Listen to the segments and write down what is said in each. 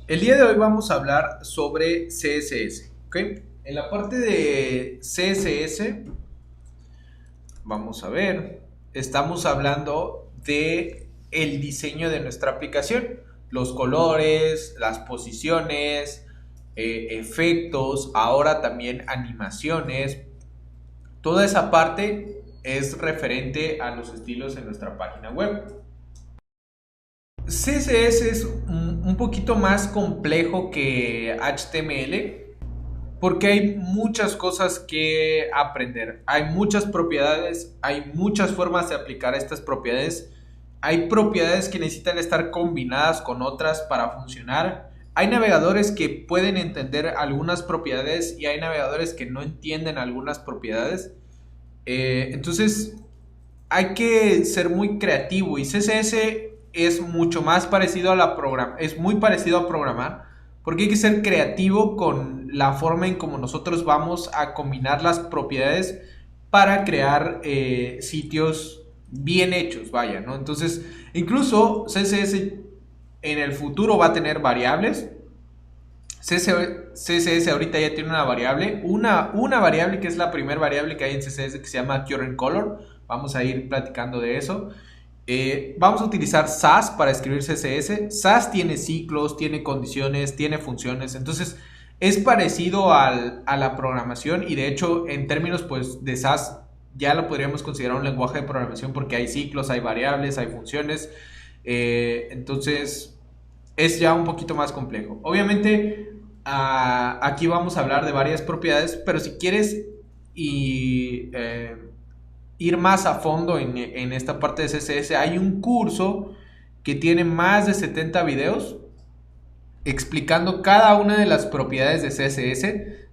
El día de hoy vamos a hablar sobre CSS, ¿ok? En la parte de CSS, vamos a ver, estamos hablando de el diseño de nuestra aplicación, los colores, las posiciones, efectos, ahora también animaciones, toda esa parte es referente a los estilos en nuestra página web. CSS es un poquito más complejo que HTML porque hay muchas cosas que aprender. Hay muchas propiedades, hay muchas formas de aplicar estas propiedades. Hay propiedades que necesitan estar combinadas con otras para funcionar. Hay navegadores que pueden entender algunas propiedades y hay navegadores que no entienden algunas propiedades. Entonces hay que ser muy creativo y CSS es mucho más parecido a es muy parecido a programar porque hay que ser creativo con la forma en cómo nosotros vamos a combinar las propiedades para crear sitios bien hechos, vaya, ¿no? Entonces, incluso CSS en el futuro va a tener variables. CSS ahorita ya tiene una variable, una variable que es la primera variable que hay en CSS que se llama current color. Vamos a ir platicando de eso. Vamos a utilizar Sass para escribir CSS. Sass tiene ciclos, tiene condiciones, tiene funciones. Entonces es parecido a la programación y de hecho en términos pues de Sass ya lo podríamos considerar un lenguaje de programación porque hay ciclos, hay variables, hay funciones. Entonces es ya un poquito más complejo. Obviamente aquí vamos a hablar de varias propiedades, pero si quieres y ir más a fondo en esta parte de CSS, hay un curso que tiene más de 70 videos explicando cada una de las propiedades de CSS,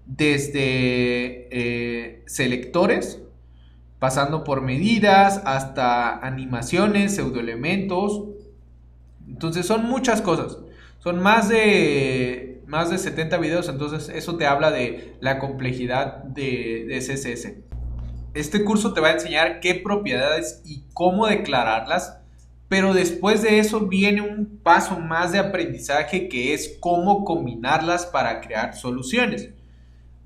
desde selectores, pasando por medidas, hasta animaciones, pseudoelementos. Entonces son muchas cosas. Son más de 70 videos, entonces eso te habla de la complejidad de CSS. Este curso te va a enseñar qué propiedades y cómo declararlas, pero después de eso viene un paso más de aprendizaje que es cómo combinarlas para crear soluciones.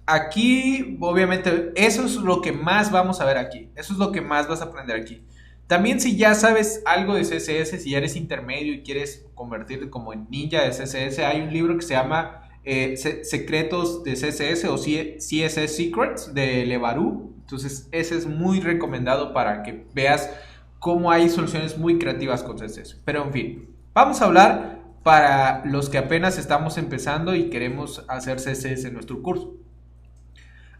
Aquí, obviamente, eso es lo que más vamos a ver aquí. Eso es lo que más vas a aprender aquí. También si ya sabes algo de CSS, si ya eres intermedio y quieres convertirte como en ninja de CSS, hay un libro que se llama Secretos de CSS o CSS Secrets de Levaru. Entonces ese es muy recomendado para que veas cómo hay soluciones muy creativas con CSS. Pero en fin, vamos a hablar para los que apenas estamos empezando y queremos hacer CSS en nuestro curso.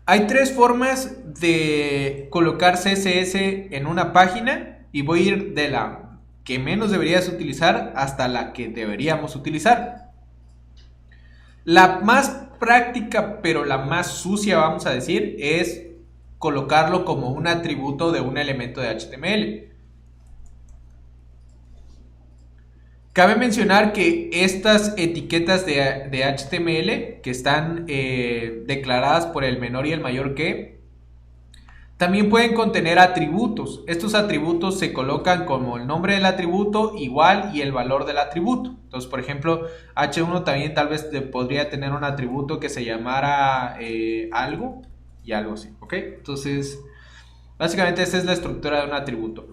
Hay tres formas de colocar CSS en una página y voy a ir de la que menos deberías utilizar hasta la que deberíamos utilizar. La más práctica, pero la más sucia, vamos a decir, es colocarlo como un atributo de un elemento de HTML. Cabe mencionar que estas etiquetas de HTML que están declaradas por el menor y el mayor que, también pueden contener atributos. Estos atributos se colocan como el nombre del atributo igual y el valor del atributo. Entonces, por ejemplo, H1 también tal vez podría tener un atributo que se llamara algo y algo así, ¿ok? Entonces, básicamente esta es la estructura de un atributo.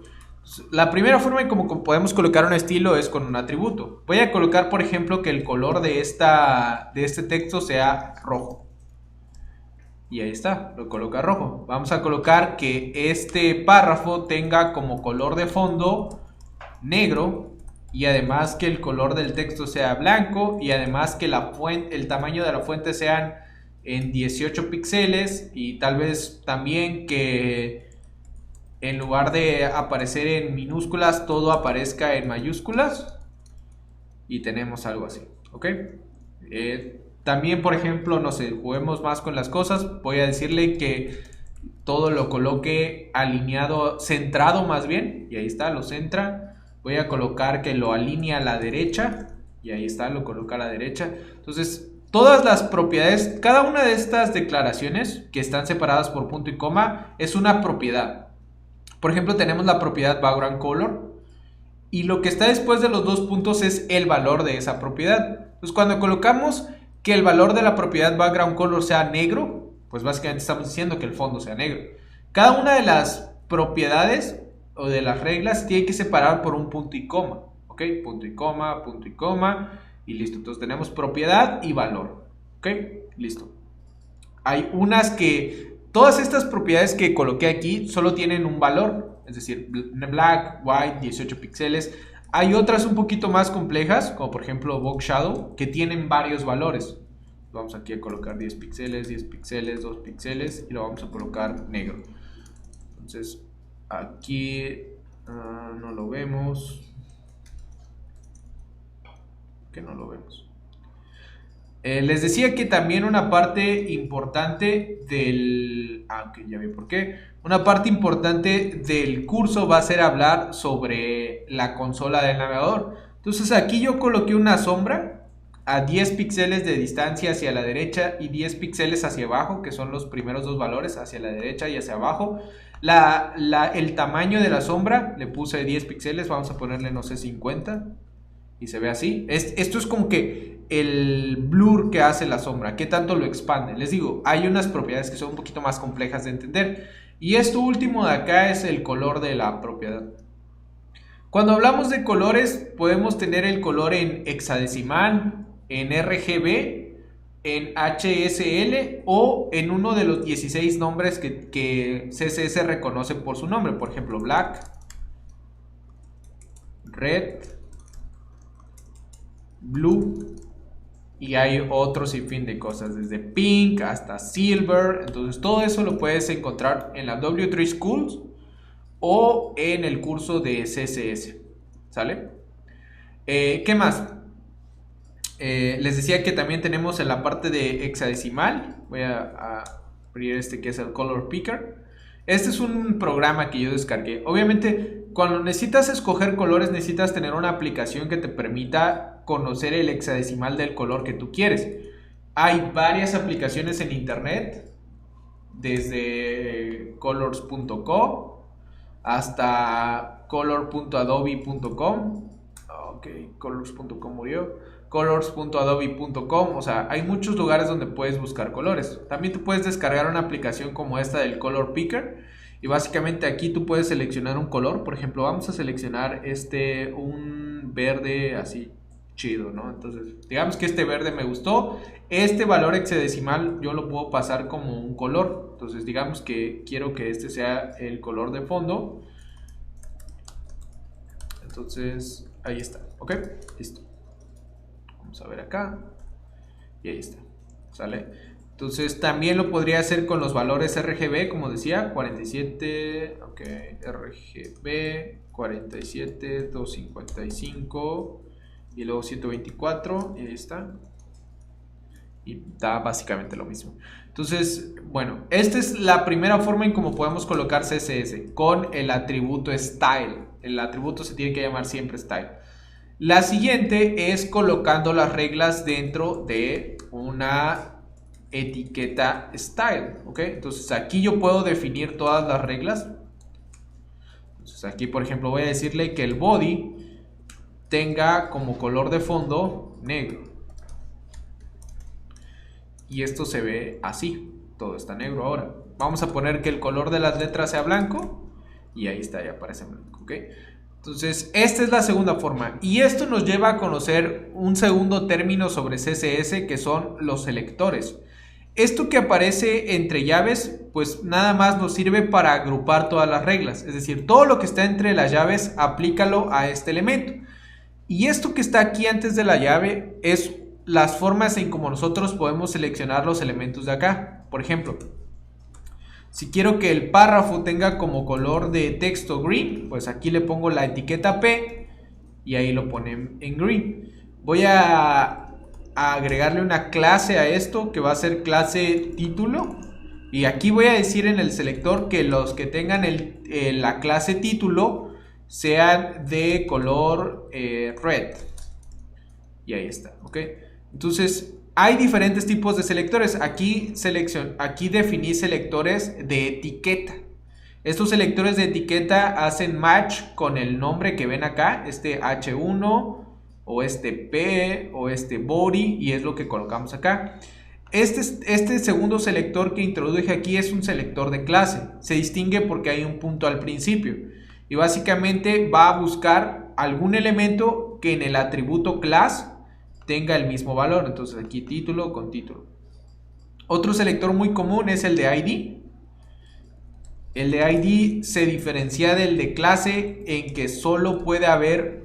La primera forma en cómo podemos colocar un estilo es con un atributo. Voy a colocar, por ejemplo, que el color de este texto sea rojo. Y ahí está, lo coloca rojo. Vamos a colocar que este párrafo tenga como color de fondo negro y además que el color del texto sea blanco y además que el tamaño de la fuente sean en 18 píxeles y tal vez también que en lugar de aparecer en minúsculas todo aparezca en mayúsculas y tenemos algo así, ¿ok? También, por ejemplo, no sé, juguemos más con las cosas. Voy a decirle que todo lo coloque alineado, centrado más bien. Y ahí está, lo centra. Voy a colocar que lo alinea a la derecha. Y ahí está, lo coloca a la derecha. Entonces, todas las propiedades, cada una de estas declaraciones que están separadas por punto y coma es una propiedad. Por ejemplo, tenemos la propiedad background color. y lo que está después de los dos puntos es el valor de esa propiedad. Entonces cuando colocamos que el valor de la propiedad background color sea negro, pues básicamente estamos diciendo que el fondo sea negro. Cada una de las propiedades o de las reglas tiene que separar por un punto y coma, ¿ok? Punto y coma, y listo. Entonces tenemos propiedad y valor, ¿ok? Listo. Hay unas que, todas estas propiedades que coloqué aquí solo tienen un valor, es decir, black, white, 18 píxeles. Hay otras un poquito más complejas, como por ejemplo box shadow, que tienen varios valores. Vamos aquí a colocar 10 píxeles, 10 píxeles, 2 píxeles y lo vamos a colocar negro. Entonces aquí no lo vemos. Que no lo vemos. Les decía que también una parte importante del... ok, ya vi por qué. Una parte importante del curso va a ser hablar sobre la consola del navegador. Entonces aquí yo coloqué una sombra a 10 píxeles de distancia hacia la derecha y 10 píxeles hacia abajo, que son los primeros dos valores, hacia la derecha y hacia abajo. El tamaño de la sombra le puse 10 píxeles, vamos a ponerle, no sé, 50. Y se ve así. Esto es como que el blur que hace la sombra, qué tanto lo expande. Les digo, hay unas propiedades que son un poquito más complejas de entender. Y esto último de acá es el color de la propiedad. Cuando hablamos de colores, podemos tener el color en hexadecimal, en RGB, en HSL o en uno de los 16 nombres que CSS reconoce por su nombre. Por ejemplo, black, red, blue, y hay otro sinfín de cosas, desde pink hasta silver. Entonces todo eso lo puedes encontrar en la W3 Schools o en el curso de CSS, ¿sale? ¿Qué más? Les decía que también tenemos en la parte de hexadecimal, voy a abrir este que es el Color Picker. Este es un programa que yo descargué. Obviamente, cuando necesitas escoger colores, necesitas tener una aplicación que te permita conocer el hexadecimal del color que tú quieres. Hay varias aplicaciones en internet, desde colors.co hasta color.adobe.com. Ok, colors.com murió. Colors.adobe.com. O sea, hay muchos lugares donde puedes buscar colores. También tú puedes descargar una aplicación como esta del Color Picker. Y básicamente aquí tú puedes seleccionar un color. Por ejemplo, vamos a seleccionar un verde así chido, ¿no? Entonces, digamos que este verde me gustó. Este valor hexadecimal yo lo puedo pasar como un color. Entonces, digamos que quiero que este sea el color de fondo. Entonces, ahí está. ¿Ok? Listo. Vamos a ver acá. Y ahí está. ¿Sale? Entonces también lo podría hacer con los valores RGB, como decía, 47, ok, RGB, 47, 255 y luego 124, y ahí está. Y da básicamente lo mismo. Entonces, bueno, esta es la primera forma en cómo podemos colocar CSS, con el atributo style. El atributo se tiene que llamar siempre style. La siguiente es colocando las reglas dentro de una etiqueta style, ¿ok? Entonces aquí yo puedo definir todas las reglas. Entonces aquí, por ejemplo, voy a decirle que el body tenga como color de fondo negro. Y esto se ve así, todo está negro ahora. Vamos a poner que el color de las letras sea blanco y ahí está, ya aparece blanco, ¿ok? Entonces, esta es la segunda forma y esto nos lleva a conocer un segundo término sobre CSS, que son los selectores. Esto que aparece entre llaves, pues nada más nos sirve para agrupar todas las reglas, es decir, todo lo que está entre las llaves, aplícalo a este elemento. Y esto que está aquí antes de la llave es las formas en cómo nosotros podemos seleccionar los elementos de acá. Por ejemplo, si quiero que el párrafo tenga como color de texto green, pues aquí le pongo la etiqueta P y ahí lo ponen en green. Voy a agregarle una clase a esto que va a ser clase título. Y aquí voy a decir en el selector que los que tengan la clase título sean de color red. Y ahí está, ¿ok? Entonces, hay diferentes tipos de selectores. Aquí definí selectores de etiqueta. Estos selectores de etiqueta hacen match con el nombre que ven acá, este H1 o este P o este body, y es lo que colocamos acá. Este segundo selector que introduje aquí es un selector de clase. Se distingue porque hay un punto al principio y básicamente va a buscar algún elemento que en el atributo class tenga el mismo valor. Entonces aquí título con título. Otro selector muy común es el de ID. El de ID se diferencia del de clase en que solo puede haber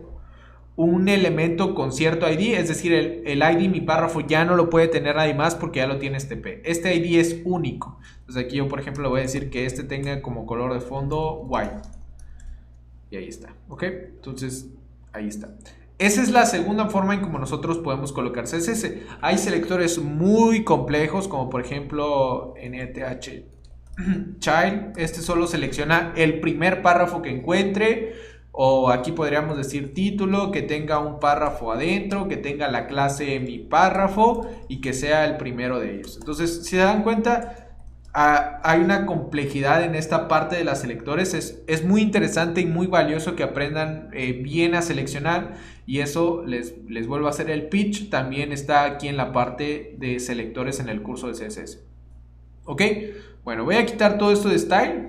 un elemento con cierto ID, es decir, el ID, mi párrafo, ya no lo puede tener nadie más porque ya lo tiene este P. Este ID es único. Entonces aquí yo, por ejemplo, le voy a decir que este tenga como color de fondo white. Y ahí está, ¿ok? Entonces, ahí está. Esa es la segunda forma en como nosotros podemos colocar CSS. Hay selectores muy complejos, como por ejemplo NTH Child. Este solo selecciona el primer párrafo que encuentre. O aquí podríamos decir título, que tenga un párrafo adentro, que tenga la clase mi párrafo y que sea el primero de ellos. Entonces, si se dan cuenta, hay una complejidad en esta parte de las selectores. Es muy interesante y muy valioso que aprendan bien a seleccionar, y eso les vuelvo a hacer el pitch. También está aquí en la parte de selectores en el curso de CSS. Ok, bueno, voy a quitar todo esto de style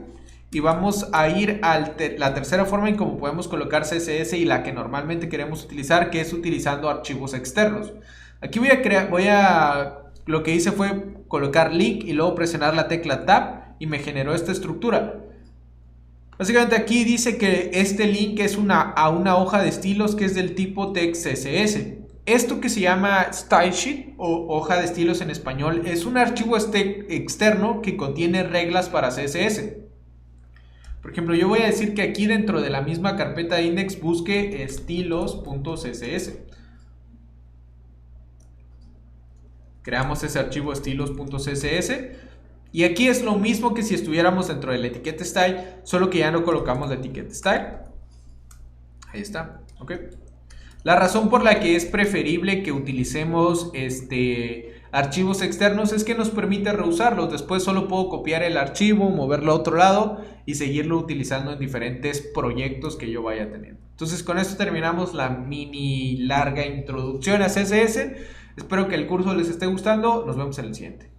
y vamos a ir a la tercera forma en cómo podemos colocar CSS y la que normalmente queremos utilizar, que es utilizando archivos externos. Aquí lo que hice fue colocar link y luego presionar la tecla tab y me generó esta estructura. Básicamente aquí dice que este link es a una hoja de estilos que es del tipo text CSS. Esto que se llama style sheet o hoja de estilos en español es un archivo externo que contiene reglas para CSS. Por ejemplo, yo voy a decir que aquí dentro de la misma carpeta de index busque estilos.css. Creamos ese archivo estilos.css y aquí es lo mismo que si estuviéramos dentro de la etiqueta style, solo que ya no colocamos la etiqueta style. Ahí está, ok. La razón por la que es preferible que utilicemos archivos externos es que nos permite reusarlos. Después solo puedo copiar el archivo, moverlo a otro lado y seguirlo utilizando en diferentes proyectos que yo vaya teniendo. Entonces, con esto terminamos la mini larga introducción a CSS. Espero que el curso les esté gustando. Nos vemos en el siguiente.